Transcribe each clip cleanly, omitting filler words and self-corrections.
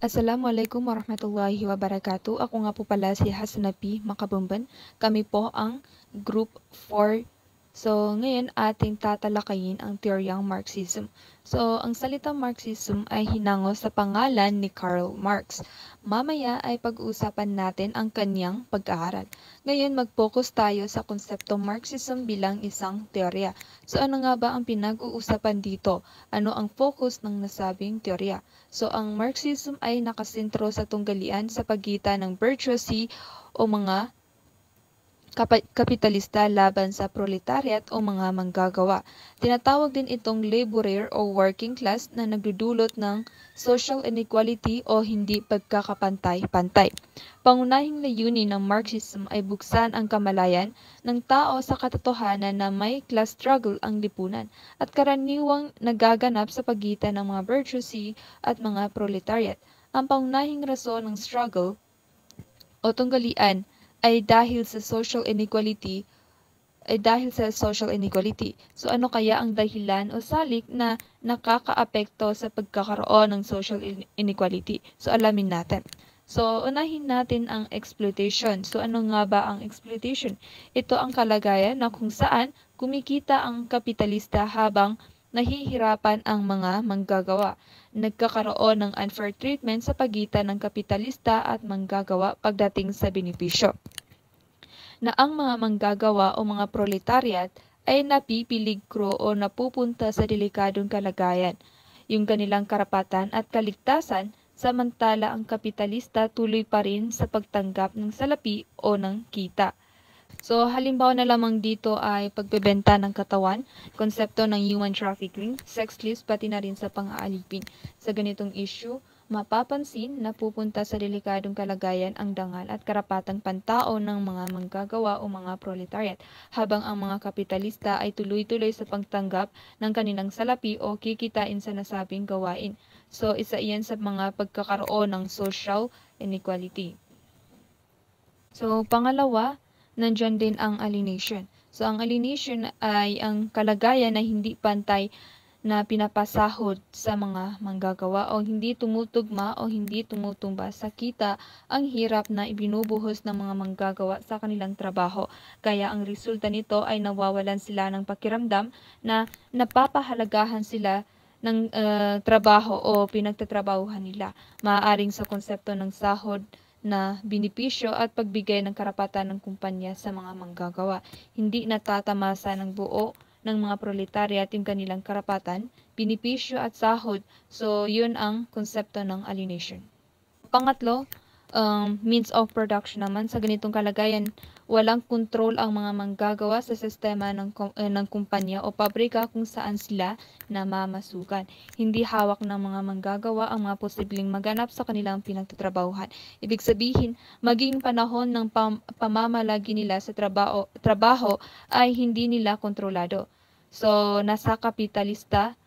Assalamualaikum warahmatullahi wabarakatuh. Ako nga po pala si Hasnapi Makabumban. Kami po ang Group 4. So, ngayon ating tatalakayin ang teoryang Marxism. So, ang salitang Marxism ay hinango sa pangalan ni Karl Marx. Mamaya ay pag-uusapan natin ang kanyang pag-aaral. Ngayon, mag-focus tayo sa konseptong Marxism bilang isang teorya. So, ano nga ba ang pinag-uusapan dito? Ano ang focus ng nasabing teorya? So, ang Marxism ay nakasentro sa tunggalian sa pagitan ng bourgeoisie o mga kapitalista laban sa proletariat o mga manggagawa. Tinatawag din itong laborer o working class na nagdudulot ng social inequality o hindi pagkakapantay-pantay. Pangunahing layunin ng Marxism ay buksan ang kamalayan ng tao sa katotohanan na may class struggle ang lipunan at karaniwang nagaganap sa pagitan ng mga bourgeoisie at mga proletariat. Ang pangunahing rason ng struggle o tunggalian ay dahil sa social inequality. So ano kaya ang dahilan o salik na nakakaapekto sa pagkakaroon ng social inequality? So alamin natin. So unahin natin ang exploitation. So ano nga ba ang exploitation? Ito ang kalagayan na kung saan kumikita ang kapitalista habang nahihirapan ang mga manggagawa. Nagkakaroon ng unfair treatment sa pagitan ng kapitalista at manggagawa pagdating sa benepisyo, na ang mga manggagawa o mga proletariat ay napipiligro o napupunta sa delikadong kalagayan, yung kanilang karapatan at kaligtasan, samantala ang kapitalista tuloy pa rin sa pagtanggap ng salapi o ng kita. So, halimbawa na lamang dito ay pagbebenta ng katawan, konsepto ng human trafficking, sex slaves, pati na rin sa pang-aalipin. Sa ganitong issue, mapapansin na pupunta sa delikadong kalagayan ang dangal at karapatang pantao ng mga manggagawa o mga proletariat, habang ang mga kapitalista ay tuloy-tuloy sa pagtanggap ng kanilang salapi o kikitain sa nasabing gawain. So, isa iyan sa mga pagkakaroon ng social inequality. So, pangalawa, nandyan din ang alienation. So, ang alienation ay ang kalagayan na hindi pantay na pinapasahod sa mga manggagawa o hindi tumutugma o hindi tumutumba sa kita ang hirap na ibinubuhos ng mga manggagawa sa kanilang trabaho. Kaya ang resulta nito ay nawawalan sila ng pakiramdam na napapahalagahan sila ng trabaho o pinagtatrabahuhan nila. Maaaring sa konsepto ng sahod na benepisyo at pagbigay ng karapatan ng kumpanya sa mga manggagawa. Hindi natatamasa ng buo ng mga proletariat yung kanilang karapatan, benepisyo at sahod. So, yun ang konsepto ng alienation. Pangatlo, means of production naman. Sa ganitong kalagayan, walang control ang mga manggagawa sa sistema ng kumpanya o pabrika kung saan sila namamasukan. Hindi hawak ng mga manggagawa ang mga posibleng maganap sa kanilang pinagtatrabahuhan. Ibig sabihin, maging panahon ng pamamalagi nila sa trabaho ay hindi nila kontrolado. So, nasa kapitalista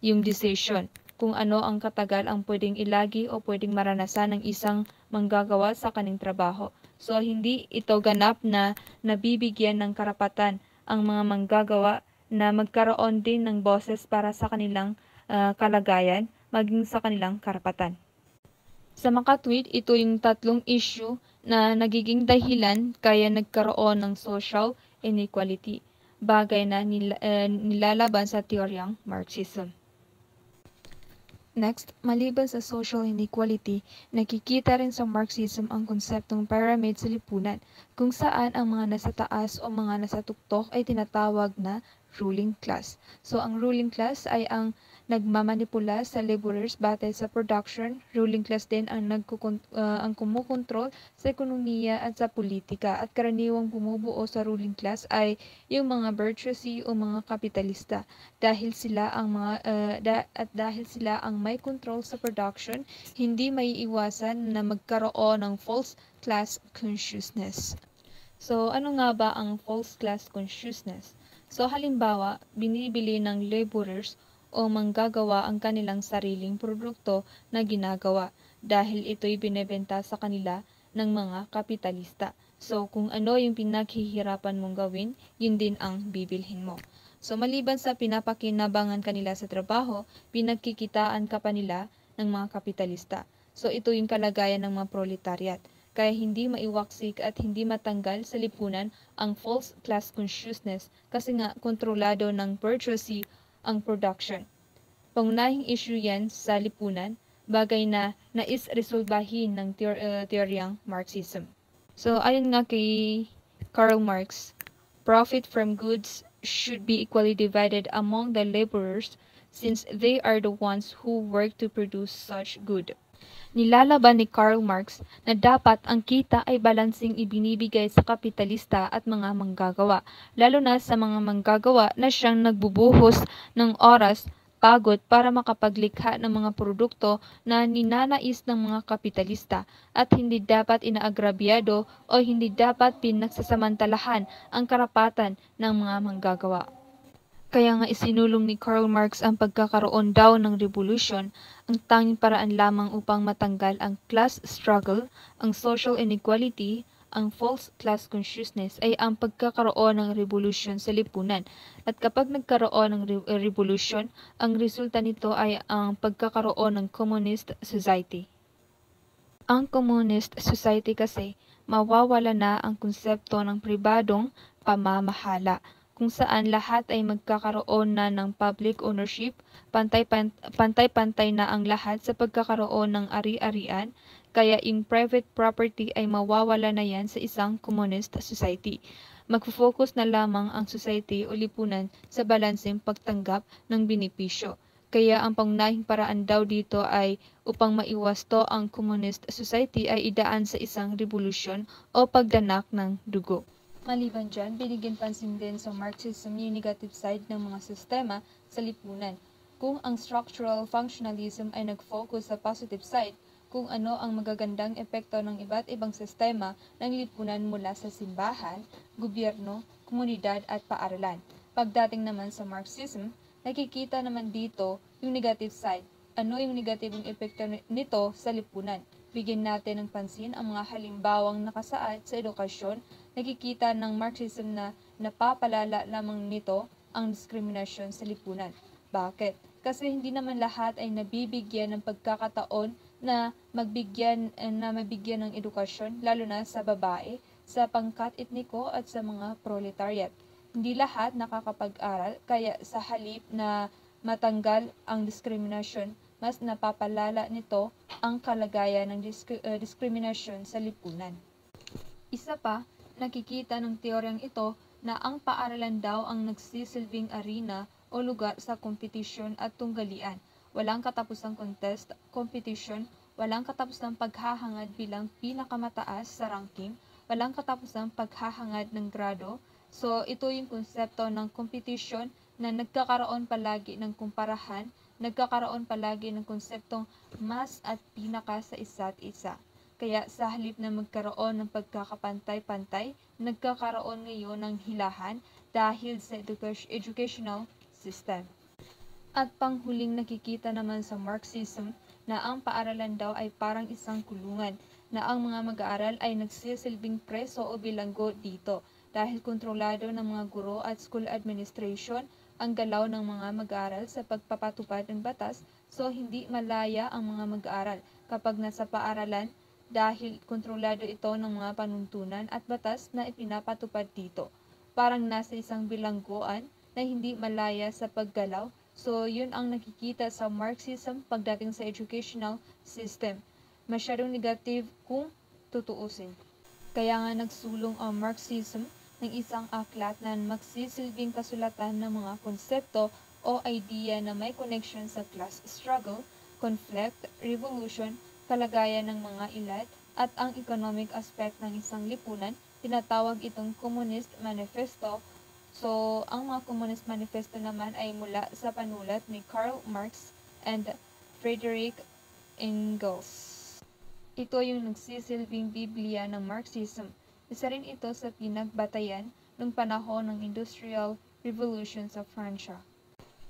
yung decision kung ano ang katagal ang pwedeng ilagi o pwedeng maranasan ng isang manggagawa sa kaning trabaho. So, hindi ito ganap na nabibigyan ng karapatan ang mga manggagawa na magkaroon din ng boses para sa kanilang kalagayan, maging sa kanilang karapatan. Sa makatwid, ito yung tatlong issue na nagiging dahilan kaya nagkaroon ng social inequality, bagay na nilalaban sa teoryang Marxism. Next, maliban sa social inequality, nakikita rin sa Marxism ang konseptong pyramid sa lipunan, kung saan ang mga nasa taas o mga nasa tuktok ay tinatawag na ruling class. So, ang ruling class ay ang nagmamanipula sa laborers batay sa production. Ruling class din ang kumukontrol sa ekonomiya at sa politika. At karaniwang bumubuo sa ruling class ay yung mga bourgeoisie o mga kapitalista. Dahil sila ang may control sa production, hindi maiiwasan na magkaroon ng false class consciousness. So, ano nga ba ang false class consciousness? So, halimbawa, binibili ng laborers o manggagawa ang kanilang sariling produkto na ginagawa dahil ito'y binebenta sa kanila ng mga kapitalista. So, kung ano yung pinaghihirapan mong gawin, yun din ang bibilhin mo. So, maliban sa pinapakinabangan kanila sa trabaho, pinagkikitaan ka pa nila ng mga kapitalista. So ito yung kalagayan ng mga proletariat. Kaya hindi maiwaksik at hindi matanggal sa lipunan ang false class consciousness kasi nga kontrolado ng bourgeoisie ang production. Pangunahing issue yan sa lipunan, bagay na nais-resolbahin ng teoryang Marxism. So ayon nga kay Karl Marx, profit from goods should be equally divided among the laborers since they are the ones who work to produce such good. Nilalaban ni Karl Marx na dapat ang kita ay balansing ibinibigay sa kapitalista at mga manggagawa, lalo na sa mga manggagawa na siyang nagbubuhos ng oras, pagod para makapaglikha ng mga produkto na ninanais ng mga kapitalista at hindi dapat inaagrabyado o hindi dapat pinagsasamantalahan ang karapatan ng mga manggagawa. Kaya nga isinulong ni Karl Marx ang pagkakaroon daw ng revolusyon, ang tanging paraan lamang upang matanggal ang class struggle, ang social inequality, ang false class consciousness ay ang pagkakaroon ng revolusyon sa lipunan. At kapag nagkaroon ng revolusyon, ang resulta nito ay ang pagkakaroon ng communist society. Ang communist society kasi, mawawala na ang konsepto ng pribadong pamamahala, kung saan lahat ay magkakaroon na ng public ownership, pantay-pantay na ang lahat sa pagkakaroon ng ari-arian, kaya yung private property ay mawawala na yan sa isang communist society. Magfo-focus na lamang ang society o lipunan sa balanseng pagtanggap ng benepisyo. Kaya ang pangunahing paraan daw dito ay upang maiwas to ang communist society ay idaan sa isang revolusyon o pagdanak ng dugo. Maliban dyan, binigyan pansin din sa Marxism yung negative side ng mga sistema sa lipunan. Kung ang structural functionalism ay nag-focus sa positive side, kung ano ang magagandang epekto ng iba't ibang sistema ng lipunan mula sa simbahan, gobyerno, komunidad at paaralan. Pagdating naman sa Marxism, nakikita naman dito yung negative side. Ano yung negatibong epekto nito sa lipunan? Bigyan natin ng pansin ang mga halimbawang nakasaad sa edukasyon. Nakikita ng Marxism na napapalala lamang nito ang diskriminasyon sa lipunan. Bakit? Kasi hindi naman lahat ay nabibigyan ng pagkakataon na mabigyan ng edukasyon, lalo na sa babae, sa pangkat etniko at sa mga proletariat. Hindi lahat nakakapag-aral, kaya sa halip na matanggal ang diskriminasyon, mas napapalala nito ang kalagayan ng diskriminasyon sa lipunan. Isa pa, nakikita ng teoryang ito na ang paaralan daw ang nagsisilbing arena o lugar sa kompetisyon at tunggalian. Walang katapusang contest, competition, walang katapusang paghahangad bilang pinakamataas sa ranking, walang katapusang paghahangad ng grado. So, ito yung konsepto ng competition na nagkakaroon palagi ng kumparahan, nagkakaroon palagi ng konseptong mas at pinaka sa isa't isa. Kaya sa halip na magkaroon ng pagkakapantay-pantay, nagkakaroon ngayon ng hilahan dahil sa educational system. At panghuling nakikita naman sa Marxism na ang paaralan daw ay parang isang kulungan, na ang mga mag-aaral ay nagsisilbing preso o bilanggo dito dahil kontrolado ng mga guro at school administration ang galaw ng mga mag-aaral sa pagpapatupad ng batas, so hindi malaya ang mga mag-aaral kapag nasa paaralan dahil kontrolado ito ng mga panuntunan at batas na ipinapatupad dito. Parang nasa isang bilangguan na hindi malaya sa paggalaw, so yun ang nakikita sa Marxism pagdating sa educational system. Masyadong negative kung tutuusin. Kaya nga nagsulong ang Marxism ng isang aklat na magsisilbing kasulatan ng mga konsepto o idea na may connection sa class struggle, conflict, revolution, kalagayan ng mga ilat, at ang economic aspect ng isang lipunan. Tinatawag itong Communist Manifesto. So, ang mga Communist Manifesto naman ay mula sa panulat ni Karl Marx and Friedrich Engels. Ito yung nagsisilbing Biblia ng Marxism. Isa rin ito sa pinagbatayan noong panahon ng Industrial Revolution sa Pransya.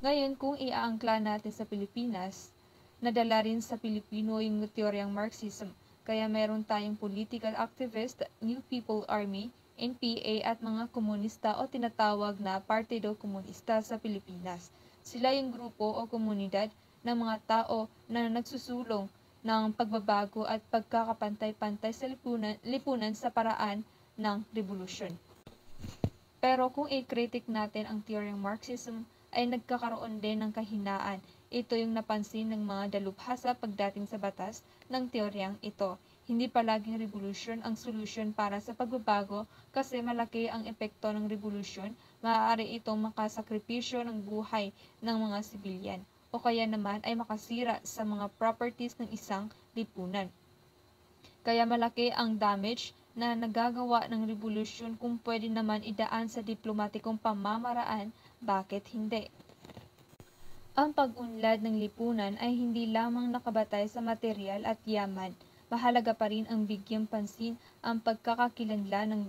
Ngayon, kung iaangkla natin sa Pilipinas, nadala rin sa Pilipino yung teoryang Marxism. Kaya meron tayong political activist, New People Army, NPA at mga komunista o tinatawag na Partido Komunista sa Pilipinas. Sila yung grupo o komunidad ng mga tao na nagsusulong ng pagbabago at pagkakapantay-pantay sa lipunan sa paraan ng revolusyon. Pero kung i-critic natin ang teoryang Marxism, ay nagkakaroon din ng kahinaan. Ito yung napansin ng mga dalubhasa pagdating sa batas ng teoryang ito. Hindi palaging revolusyon ang solusyon para sa pagbabago kasi malaki ang epekto ng revolusyon, maaari itong makasakripisyo ng buhay ng mga sibilyan o kaya naman ay makasira sa mga properties ng isang lipunan. Kaya malaki ang damage na nagagawa ng revolusyon kung pwede naman idaan sa diplomatikong pamamaraan, bakit hindi? Ang pag-unlad ng lipunan ay hindi lamang nakabatay sa material at yaman. Mahalaga pa rin ang bigyang pansin ang pagkakakilanlan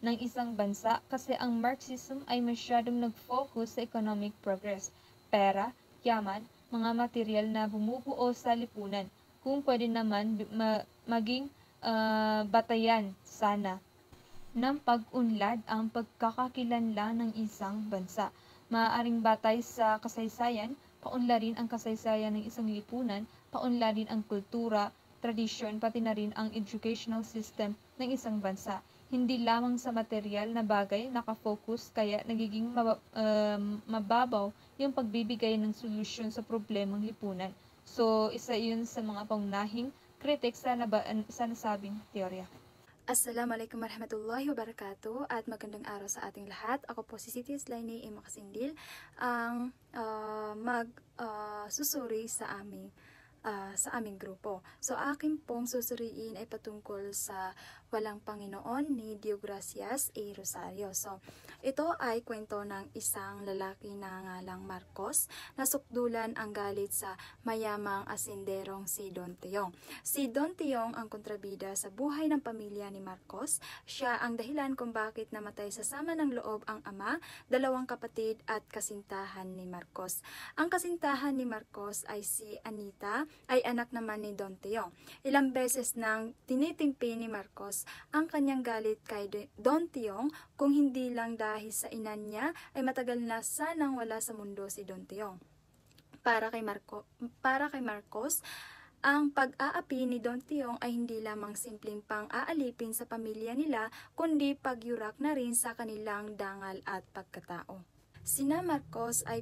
ng isang bansa kasi ang Marxism ay masyadong nag-focus sa economic progress, pera, yaman, mga material na bumubuo sa lipunan. Kung pwede naman maging batayan sana ng pag-unlad ang pagkakakilanlan ng isang bansa. Maaaring batay sa kasaysayan, paunlarin ang kasaysayan ng isang lipunan, paunlarin ang kultura, tradisyon, pati na rin ang educational system ng isang bansa. Hindi lamang sa material na bagay nakafocus kaya nagiging mababaw yung pagbibigay ng solusyon sa problemang lipunan. So, isa yun sa mga pangunahing critics sa nasabing teorya. Assalamualaikum warahmatullahi wabarakatuh at magandang araw sa ating lahat. Ako po si Siti Slaine E. Makasindil ang susuri sa aming grupo. So, akin pong susuriin ay patungkol sa Walang Panginoon ni Deogracias A. Rosario. So, ito ay kwento ng isang lalaki na ngalang Marcos na sukdulan ang galit sa mayamang asenderong si Don Tiong. Si Don Tiong ang kontrabida sa buhay ng pamilya ni Marcos. Siya ang dahilan kung bakit namatay sa sama ng loob ang ama, dalawang kapatid at kasintahan ni Marcos. Ang kasintahan ni Marcos ay si Anita, ay anak naman ni Don Tiong. Ilang beses nang tinitimpi ni Marcos ang kanyang galit kay Don Tiong kung hindi lang dahil sa ina niya ay matagal na sanang wala sa mundo si Don Tiong. Para kay Marcos, ang pag-aapi ni Don Tiong ay hindi lamang simpleng pang-aalipin sa pamilya nila, kundi pagyurak na rin sa kanilang dangal at pagkatao. Sina Marcos ay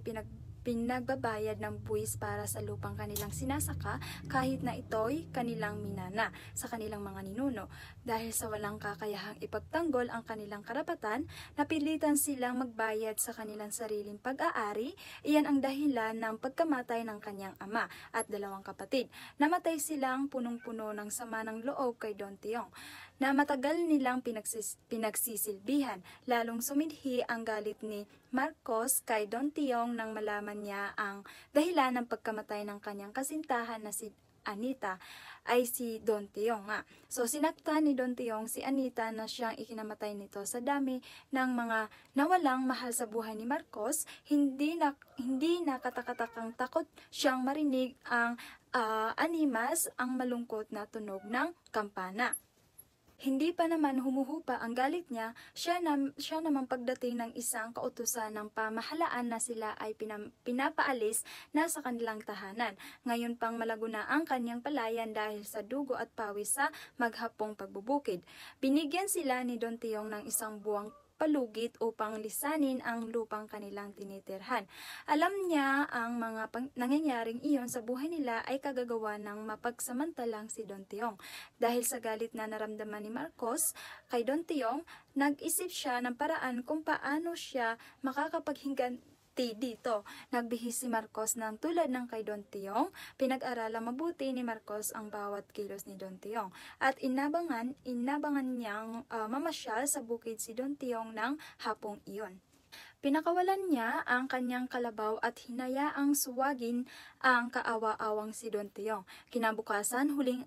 pinagbabayad ng buwis para sa lupang kanilang sinasaka kahit na ito'y kanilang minana sa kanilang mga ninuno. Dahil sa walang kakayahang ipagtanggol ang kanilang karapatan, napilitan silang magbayad sa kanilang sariling pag-aari. Iyan ang dahilan ng pagkamatay ng kanyang ama at dalawang kapatid. Namatay silang punong-puno ng sama ng loob kay Don Tiong na matagal nilang pinagsisilbihan. Lalong sumidhi ang galit ni Marcos kay Don Tiong nang malaman niya ang dahilan ng pagkamatay ng kanyang kasintahan na si Anita ay si Don Tiong nga. So sinaktan ni Don Tiong si Anita na siyang ikinamatay nito. Sa dami ng mga nawalang mahal sa buhay ni Marcos, hindi nakatakatakang takot siyang marinig ang animas ang malungkot na tunog ng kampana. Hindi pa naman humuhupa ang galit niya, siya naman pagdating ng isang kautusan ng pamahalaan na sila ay pinapaalis na sa kanilang tahanan. Ngayon pang malago na ang kanyang palayan dahil sa dugo at pawis sa maghapong pagbubukid. Binigyan sila ni Don Tiong ng isang buwang palugit upang lisanin ang lupang kanilang tinitirhan. Alam niya ang mga nangyayaring iyon sa buhay nila ay kagagawa ng mapagsamantalang si Don Tiong. Dahil sa galit na naramdaman ni Marcos kay Don Tiong, nag-isip siya ng paraan kung paano siya makakapaghinganti dito. Nagbihis si Marcos ng tulad ng kay Don Tiong. Pinag-aralang mabuti ni Marcos ang bawat kilos ni Don Tiong. At inabangan niyang mamasyal sa bukid si Don Tiong ng hapong iyon. Pinakawalan niya ang kanyang kalabaw at hinayaang suwagin ang kaawa-awang si Don Tiong. Kinabukasan, huling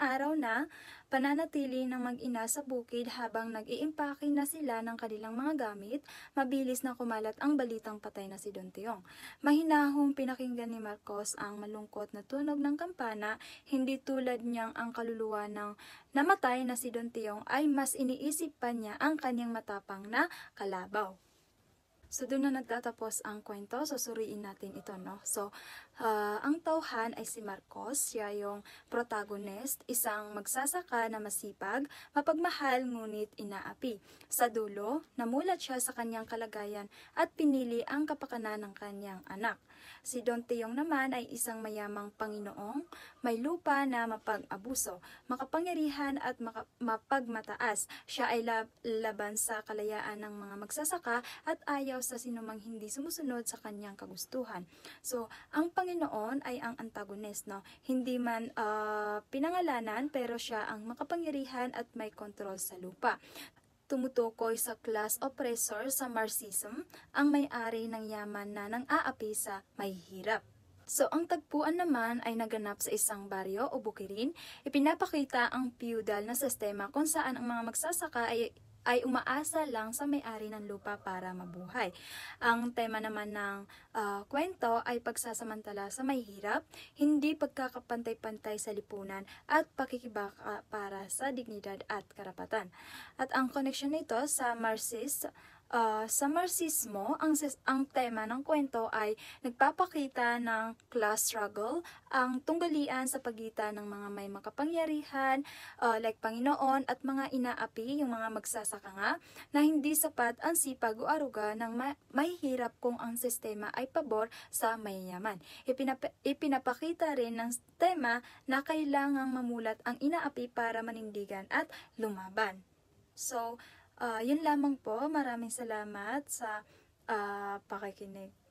araw na, pananatili ng mag-ina sa bukid habang nag-iimpake na sila ng kanilang mga gamit, mabilis na kumalat ang balitang patay na si Don Tiong. Mahinahong pinakinggan ni Marcos ang malungkot na tunog ng kampana, hindi tulad niyang ang kaluluwa ng namatay na si Don Tiong ay mas iniisip pa niya ang kanyang matapang na kalabaw. So, doon na nagtatapos ang kwento. So, suriin natin ito, no? So, ang tauhan ay si Marcos. Siya yung protagonist, isang magsasaka na masipag, mapagmahal, ngunit inaapi. Sa dulo, namulat siya sa kanyang kalagayan at pinili ang kapakanan ng kanyang anak. Si Don Teong naman ay isang mayamang Panginoong, may lupa na mapag-abuso, makapangyarihan at mapagmataas. Siya ay laban sa kalayaan ng mga magsasaka at ayaw sa sinumang hindi sumusunod sa kanyang kagustuhan. So, ang Panginoon ay ang antagonist, no? Hindi man pinangalanan, pero siya ang makapangyarihan at may kontrol sa lupa. Tumutukoy sa class oppressor sa Marxism, ang may-ari ng yaman na nang-aapi sa mahihirap. So, ang tagpuan naman ay naganap sa isang baryo o bukirin. Ipinapakita ang feudal na sistema kung saan ang mga magsasaka ay umaasa lang sa may-ari ng lupa para mabuhay. Ang tema naman ng kwento ay pagsasamantala sa mahihirap, hindi pagkakapantay-pantay sa lipunan, at pakikibaka para sa dignidad at karapatan. At ang connection nito sa sa Marxismo, ang tema ng kwento ay nagpapakita ng class struggle, ang tunggalian sa pagitan ng mga may makapangyarihan, like Panginoon, at mga inaapi, yung mga magsasaka nga, na hindi sapat ang sipag o aruga ng mahihirap kung ang sistema ay pabor sa mayayaman. Ipinapakita rin ng tema na kailangang mamulat ang inaapi para manindigan at lumaban. So, yun lamang po. Maraming salamat sa pakikinig.